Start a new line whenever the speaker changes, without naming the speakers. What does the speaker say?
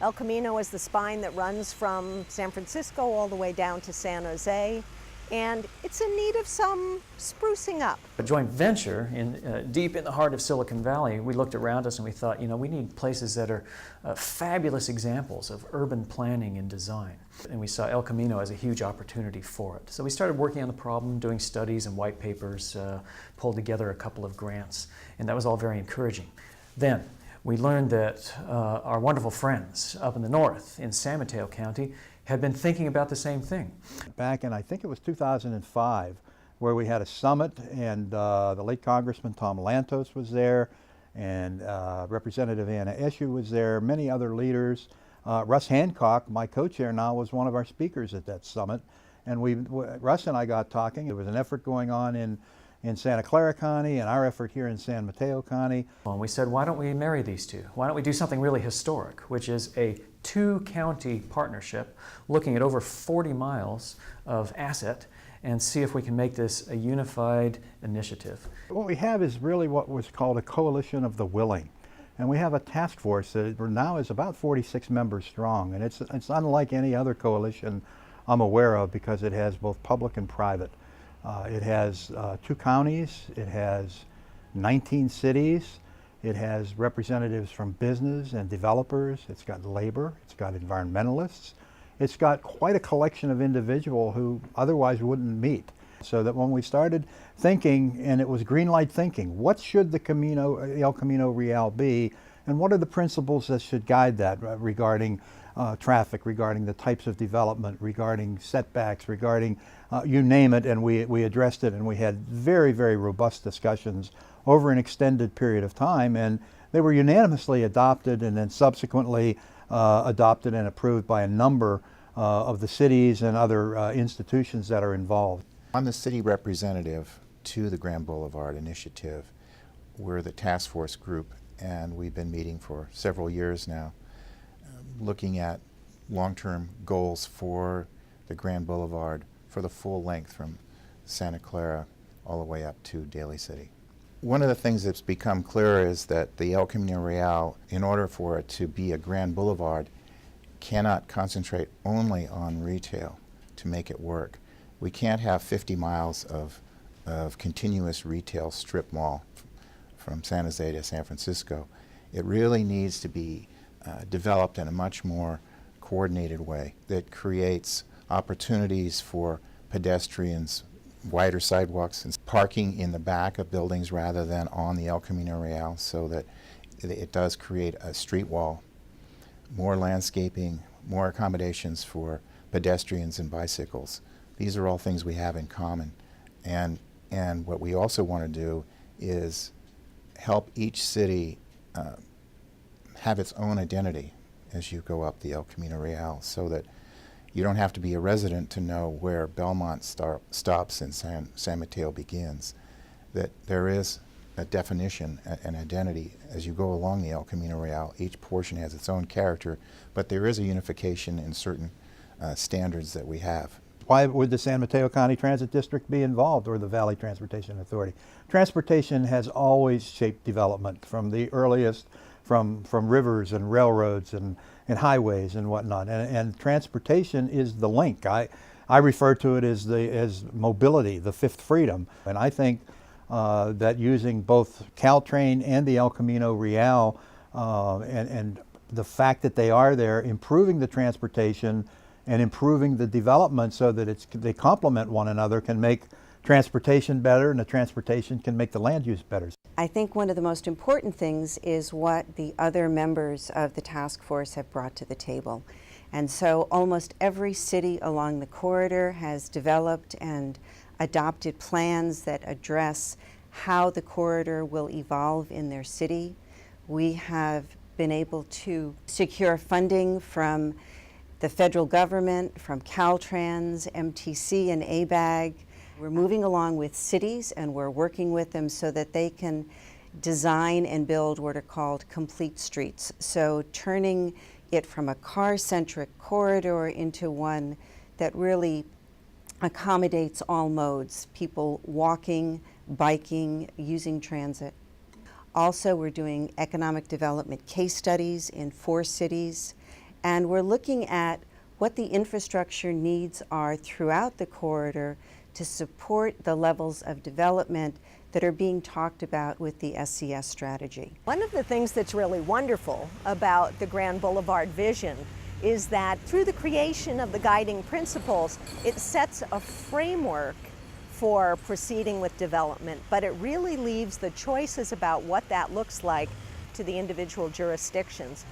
El Camino is the spine that runs from San Francisco all the way down to San Jose, and it's in need of some sprucing up.
A joint venture deep in the heart of Silicon Valley, we looked around us and we thought, we need places that are fabulous examples of urban planning and design. And we saw El Camino as a huge opportunity for it. So we started working on the problem, doing studies and white papers, pulled together a couple of grants, and that was all very encouraging. Then we learned that our wonderful friends up in the north in San Mateo County had been thinking about the same thing.
Back in, I think it was 2005, where we had a summit, and the late Congressman Tom Lantos was there, and Representative Anna Eshoo was there, many other leaders. Russ Hancock, my co-chair now, was one of our speakers at that summit, and Russ and I got talking. There was an effort going on in Santa Clara County and our effort here in San Mateo County.
And we said, why don't we marry these two? Why don't we do something really historic, which is a two-county partnership looking at over 40 miles of asset and see if we can make this a unified initiative.
What we have is really what was called a coalition of the willing. And we have a task force that now is about 46 members strong, and it's unlike any other coalition I'm aware of because it has both public and private. It has 2 counties, it has 19 cities, it has representatives from business and developers, it's got labor, it's got environmentalists, it's got quite a collection of individuals who otherwise wouldn't meet. So that when we started thinking, and it was green light thinking, what should the El Camino Real be, and what are the principles that should guide that regarding traffic, regarding the types of development, regarding setbacks, regarding you name it, and we addressed it, and we had very, very robust discussions over an extended period of time, and they were unanimously adopted and then subsequently adopted and approved by a number of the cities and other institutions that are involved.
I'm the city representative to the Grand Boulevard initiative. We're the task force group, and we've been meeting for several years now, looking at long-term goals for the Grand Boulevard for the full length from Santa Clara all the way up to Daly City. One of the things that's become clearer is that the El Camino Real, in order for it to be a Grand Boulevard, cannot concentrate only on retail to make it work. We can't have 50 miles of continuous retail strip mall from San Jose to San Francisco. It really needs to be developed in a much more coordinated way that creates opportunities for pedestrians, wider sidewalks, and parking in the back of buildings rather than on the El Camino Real, so that it does create a street wall, more landscaping, more accommodations for pedestrians and bicycles. These are all things we have in common. And what we also want to do is help each city have its own identity as you go up the El Camino Real, so that you don't have to be a resident to know where Belmont stops and San Mateo begins. That there is a definition, an identity as you go along the El Camino Real. Each portion has its own character, but there is a unification in certain standards that we have.
Why would the San Mateo County Transit District be involved, or the Valley Transportation Authority? Transportation has always shaped development from the earliest, from rivers and railroads and highways and whatnot. And transportation is the link. I refer to it as mobility, the fifth freedom. And I think that using both Caltrain and the El Camino Real and the fact that they are there, improving the transportation and improving the development so that they complement one another, can make transportation better, and the transportation can make the land use better.
I think one of the most important things is what the other members of the task force have brought to the table. And so almost every city along the corridor has developed and adopted plans that address how the corridor will evolve in their city. We have been able to secure funding from the federal government, from Caltrans, MTC, and ABAG. We're moving along with cities, and we're working with them so that they can design and build what are called complete streets. So turning it from a car-centric corridor into one that really accommodates all modes, people walking, biking, using transit. Also, we're doing economic development case studies in 4 cities, And we're looking at what the infrastructure needs are throughout the corridor to support the levels of development that are being talked about with the SCS strategy.
One of the things that's really wonderful about the Grand Boulevard vision is that through the creation of the guiding principles, it sets a framework for proceeding with development, but it really leaves the choices about what that looks like to the individual jurisdictions.